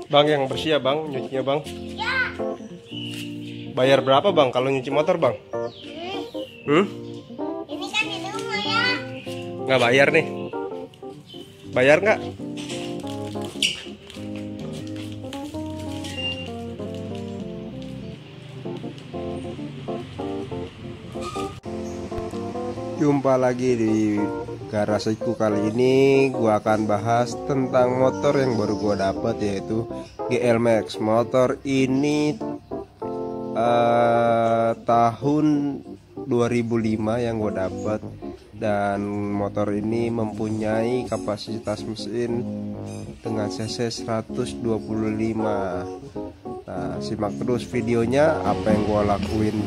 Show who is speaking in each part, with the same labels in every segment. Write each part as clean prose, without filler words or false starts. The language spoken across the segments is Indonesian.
Speaker 1: Bang, yang bersih ya bang, nyucinya bang.
Speaker 2: Ya.
Speaker 1: Bayar berapa bang kalau nyuci motor bang?
Speaker 2: Ini kan di rumah ya.
Speaker 1: Nggak bayar nih. Bayar nggak? Jumpa lagi di garaseku. Kali ini gua akan bahas tentang motor yang baru gua dapat, yaitu GL Max. Motor ini tahun 2005 yang gue dapat, dan motor ini mempunyai kapasitas mesin dengan cc 125. Nah, simak terus videonya apa yang gue lakuin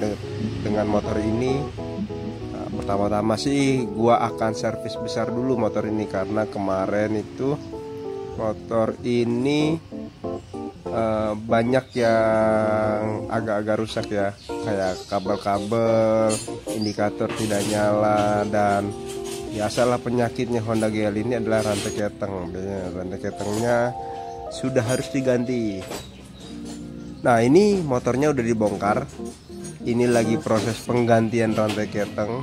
Speaker 1: dengan motor ini. Nah, pertama-tama sih gue akan servis besar dulu motor ini, karena kemarin itu motor ini banyak yang agak-agak rusak ya, kayak kabel-kabel, indikator tidak nyala, dan biasalah penyakitnya Honda GL ini adalah rantai keteng. Rantai ketengnya sudah harus diganti. Nah, ini motornya udah dibongkar, ini lagi proses penggantian rantai keteng.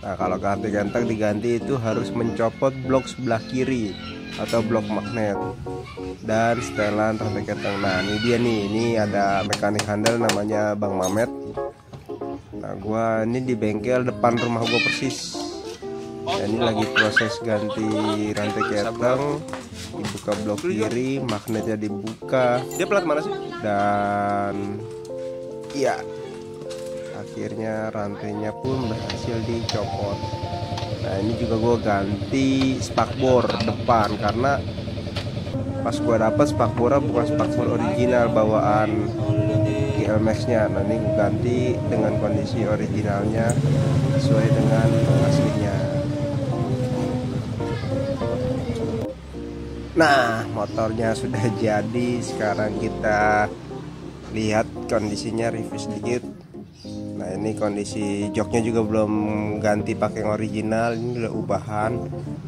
Speaker 1: Nah, kalau rantai keteng diganti itu harus mencopot blok sebelah kiri atau blok magnet dan setelan rantai keteng. Nah, ini dia nih, ini ada mekanik handal namanya Bang Mamet. Nah, gua ini di bengkel depan rumah gua persis. Dan ini lagi proses ganti rantai keteng, dibuka blok kiri, magnetnya dibuka. Dia plat mana sih? Dan iya, akhirnya rantainya pun berhasil dicopot. Nah, ini juga gue ganti spakbor depan, karena pas gue dapet spakbornya bukan spakbor original bawaan GL Max nya. Nah, ini gue ganti dengan kondisi originalnya sesuai dengan aslinya. Nah, motornya sudah jadi. Sekarang kita lihat kondisinya, review sedikit. Nah, ini kondisi joknya juga belum ganti pakai yang original, ini udah ubahan,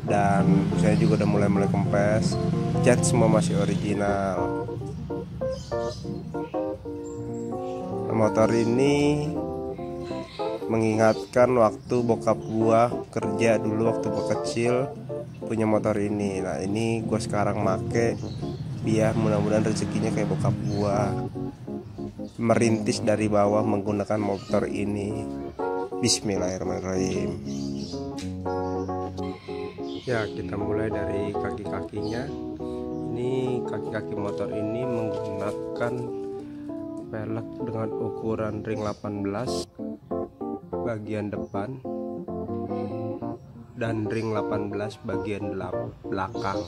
Speaker 1: dan busanya juga udah mulai kempes. Cat semua masih original. Motor ini mengingatkan waktu bokap gua kerja dulu waktu gua kecil punya motor ini. Nah, ini gua sekarang make, biar mudah-mudahan rezekinya kayak bokap gua, merintis dari bawah menggunakan motor ini. Bismillahirrahmanirrahim. Ya, kita mulai dari kaki-kakinya. Ini kaki-kaki motor ini menggunakan velg dengan ukuran ring 18 bagian depan dan ring 18 bagian belakang.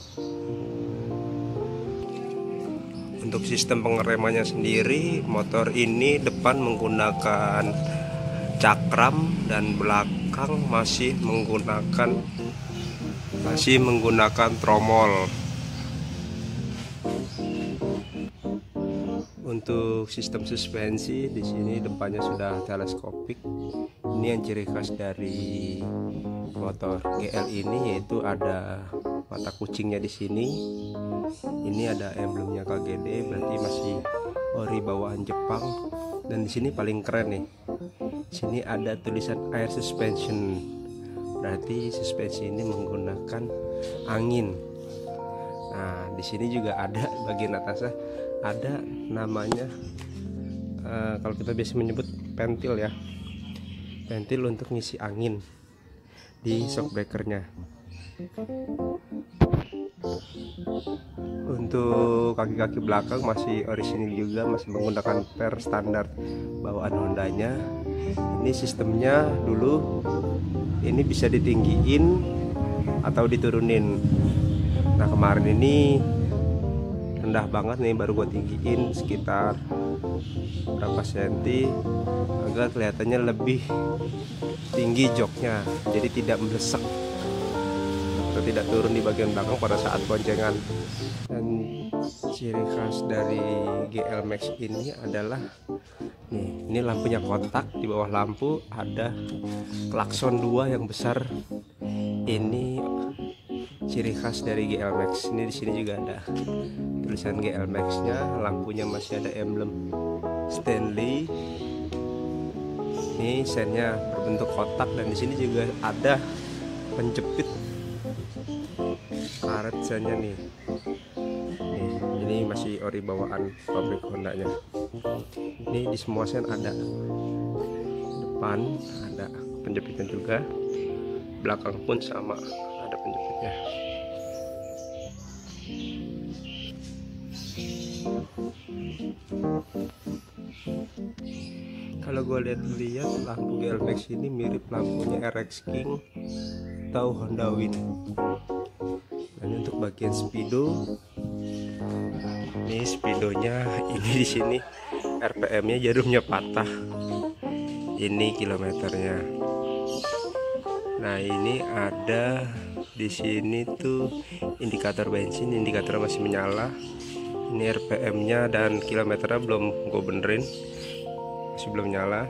Speaker 1: Untuk sistem pengeremannya sendiri, motor ini depan menggunakan cakram dan belakang masih menggunakan tromol. Untuk sistem suspensi di sini depannya sudah teleskopik. Ini yang ciri khas dari motor GL ini, yaitu ada mata kucingnya di sini. Ini ada emblemnya KGD, berarti masih ori bawaan Jepang. Dan di sini paling keren nih, sini ada tulisan air suspension, berarti suspensi ini menggunakan angin. Nah, di sini juga ada bagian atasnya ada namanya, kalau kita biasa menyebut pentil ya, pentil untuk ngisi angin di shock breakernya. Untuk kaki-kaki belakang masih orisinil juga, masih menggunakan per standar bawaan Hondanya. Ini sistemnya dulu ini bisa ditinggiin atau diturunin. Nah, kemarin ini rendah banget nih, baru gue tinggiin sekitar berapa senti agar kelihatannya lebih tinggi joknya, jadi tidak melesak atau tidak turun di bagian belakang pada saat boncengan. Dan ciri khas dari GL Max ini adalah nih, ini lampunya kotak, di bawah lampu ada klakson 2 yang besar. Ini ciri khas dari GL Max ini. Di sini juga ada tulisan GL Max-nya, lampunya masih ada emblem Stanley. Ini sennya berbentuk kotak, dan di sini juga ada penjepit karet sennya nih. Ini masih ori bawaan pabrik Hondanya. Ini di semua sen ada, depan ada penjepitnya juga, belakang pun sama ada penjepitnya. Kalau gue lihat lampu GL Max ini mirip lampunya RX King atau Honda Win. Dan untuk bagian speedo, ini speedonya ini di sini RPM-nya jarumnya patah. Ini kilometernya. Nah, ini ada di sini tuh indikator bensin, indikator masih menyala. Ini RPM-nya dan kilometernya belum gue benerin, masih belum nyala.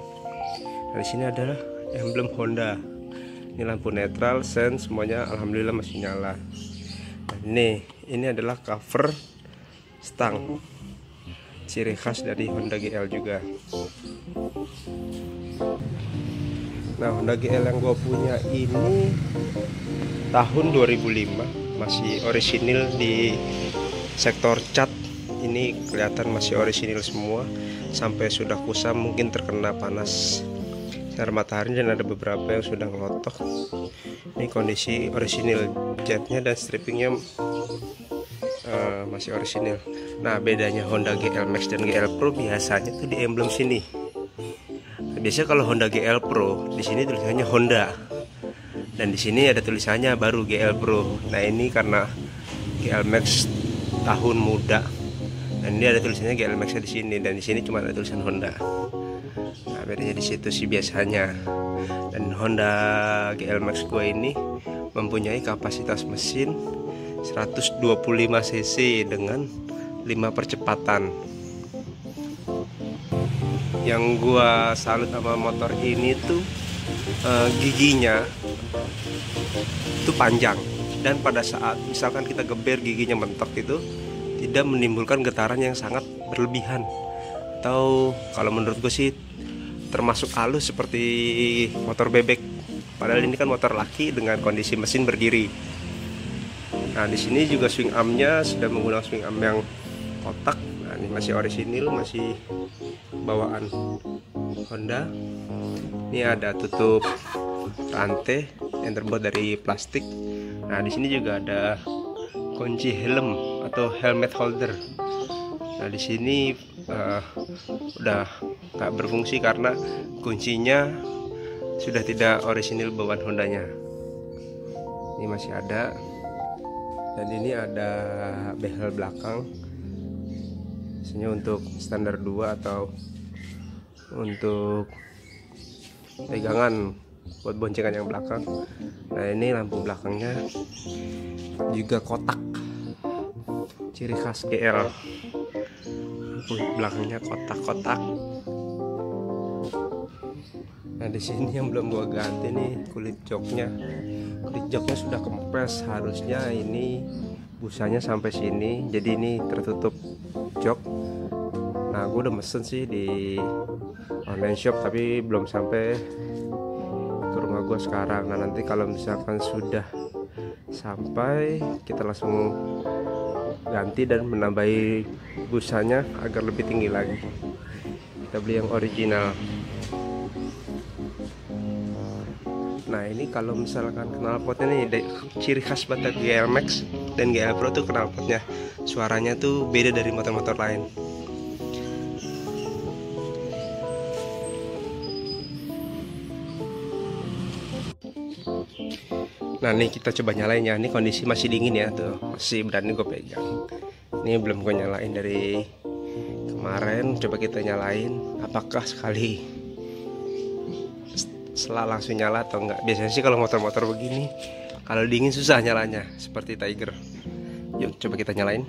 Speaker 1: Nah, di sini adalah emblem Honda. Ini lampu netral, sen semuanya alhamdulillah masih nyala. Dan ini adalah cover stang, ciri khas dari Honda GL juga. Nah, Honda GL yang gue punya ini tahun 2005, masih orisinil di sektor cat. Ini kelihatan masih orisinil semua, sampai sudah kusam, mungkin terkena panas sinar matahari, dan ada beberapa yang sudah ngelotok. Ini kondisi orisinil jetnya dan strippingnya masih orisinil. Nah, bedanya Honda GL Max dan GL Pro biasanya tuh di emblem sini. Nah, biasanya kalau Honda GL Pro di sini tulisannya Honda, dan di sini ada tulisannya baru GL Pro. Nah, ini karena GL Max tahun muda, dan ini ada tulisannya GL Max di sini, dan di sini cuma ada tulisan Honda. Nah, bedanya di situ sih biasanya. Dan Honda GL Max gue ini mempunyai kapasitas mesin 125 cc dengan 5 percepatan. Yang gua salut sama motor ini tuh giginya itu panjang, dan pada saat misalkan kita geber giginya mentok itu tidak menimbulkan getaran yang sangat berlebihan, atau kalau menurut gue sih termasuk halus seperti motor bebek. Padahal ini kan motor laki dengan kondisi mesin berdiri. Nah, di sini juga swing armnya sudah menggunakan swing arm yang kotak. Nah, ini masih orisinil, masih bawaan Honda. Ini ada tutup rantai yang terbuat dari plastik. Nah, di sini juga ada kunci helm atau helmet holder. Nah, di sini udah nggak berfungsi karena kuncinya sudah tidak orisinil bawaan Hondanya. Ini masih ada. Dan ini ada behel belakang, biasanya untuk standar 2 atau untuk pegangan buat boncengan yang belakang. Nah, ini lampu belakangnya juga kotak, ciri khas GL. Lampu belakangnya kotak-kotak. Nah, di sini yang belum gua ganti nih kulit joknya. Kulit joknya sudah kempes, harusnya ini busanya sampai sini, jadi ini tertutup jok. Nah, gue udah mesen sih di online shop, tapi belum sampai ke rumah gue sekarang. Nah, nanti kalau misalkan sudah sampai, kita langsung ganti dan menambahi busanya agar lebih tinggi lagi. Kita beli yang original. Nah, ini kalau misalkan knalpotnya nih, ciri khas banget GL Max dan GL Pro tuh knalpotnya suaranya tuh beda dari motor-motor lain. Nah, nih kita coba nyalain ya. Ini kondisi masih dingin ya, tuh masih berani gue pegang. Ini belum gue nyalain dari kemarin. Coba kita nyalain, apakah sekali setelah langsung nyala atau enggak. Biasanya sih kalau motor-motor begini kalau dingin susah nyalanya, seperti Tiger. Yuk coba kita nyalain.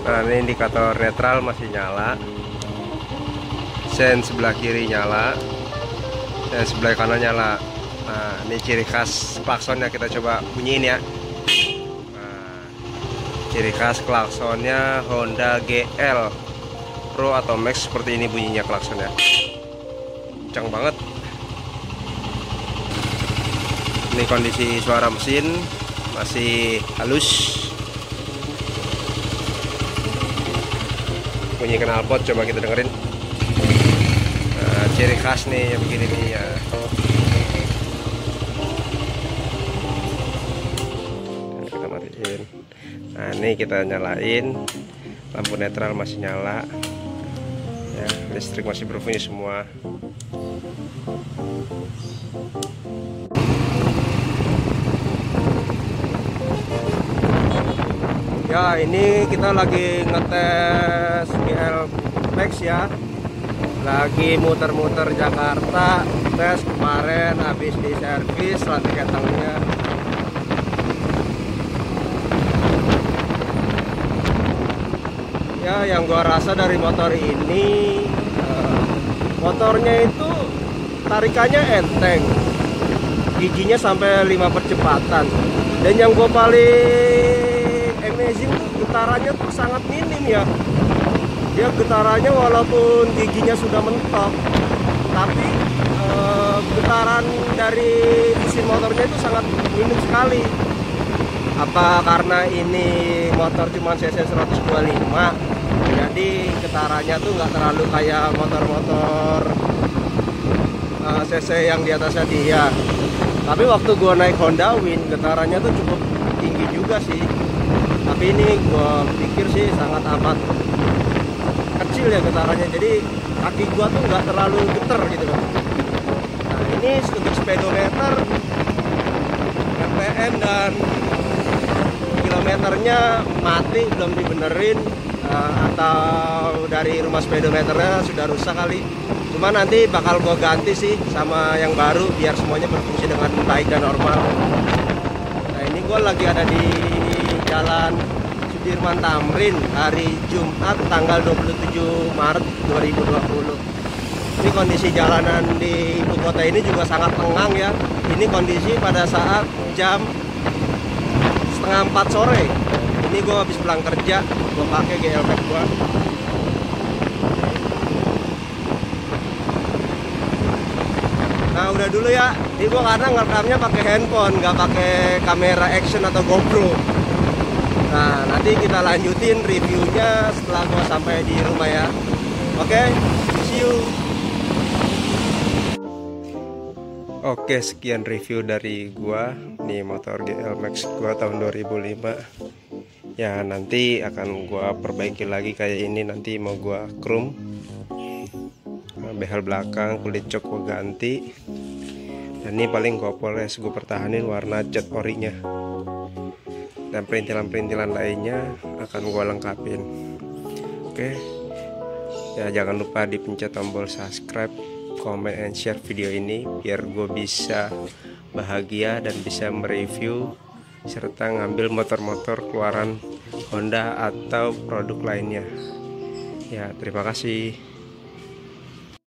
Speaker 1: Nah, ini indikator netral masih nyala, sen sebelah kiri nyala, dan sebelah kanan nyala. Nah, ini ciri khas klaksonnya, kita coba bunyiin ya. Nah, ciri khas klaksonnya Honda GL Pro atau Max, seperti ini bunyinya klaksonnya, kencang banget. Ini kondisi suara mesin masih halus. Bunyi knalpot coba kita dengerin. Nah, ciri khas nih yang begini nih ya. Nah, kita matiin. Nah, ini kita nyalain, lampu netral masih nyala ya, listrik masih berfungsi semua. Ya, ini kita lagi ngetes GL Max ya, lagi muter-muter Jakarta, tes kemarin habis di servis rantai ketengnya. Ya, yang gua rasa dari motor ini, motornya itu tarikannya enteng, giginya sampai 5 percepatan, dan yang gua paling amazing tuh getarannya tuh sangat minim ya. Dia getarannya walaupun giginya sudah mentok, tapi getaran dari mesin motornya itu sangat minim sekali. Apa karena ini motor cuma cc 125, jadi getarannya tuh nggak terlalu kayak motor-motor cc yang di atasnya dia. Tapi waktu gua naik Honda Win, getarannya tuh cukup tinggi juga sih. Tapi ini gue pikir sih sangat amat kecil ya getarannya, jadi kaki gue tuh nggak terlalu geter gitu loh. Nah, ini untuk speedometer, RPM dan kilometernya mati, belum dibenerin, atau dari rumah speedometernya sudah rusak kali. Cuma nanti bakal gue ganti sih sama yang baru biar semuanya berfungsi dengan baik dan normal. Nah, ini gue lagi ada di Jalan Sudirman Tamrin, hari Jumat tanggal 27 Maret 2020. Ini kondisi jalanan di ibu kota ini juga sangat lengang ya. Ini kondisi pada saat jam 3:30 sore. Ini gue habis pulang kerja, gue pakai GL Max gue. Nah, udah dulu ya. Ini gue kadang ngerekamnya pakai handphone, nggak pakai kamera action atau GoPro. Nah, nanti kita lanjutin reviewnya setelah gua sampai di rumah ya. Oke, see you. Oke, sekian review dari gua nih motor GL Max gua tahun 2005. Ya, nanti akan gua perbaiki lagi kayak ini, nanti mau gua chrome. Behel belakang, kulit jok gua ganti. Dan ini paling gua poles, gua pertahanin warna cat orinya. Dan perintilan-perintilan lainnya akan gua lengkapin. Oke. Ya, jangan lupa dipencet tombol subscribe, comment, and share video ini biar gue bisa bahagia dan bisa mereview serta ngambil motor-motor keluaran Honda atau produk lainnya. Ya, terima kasih.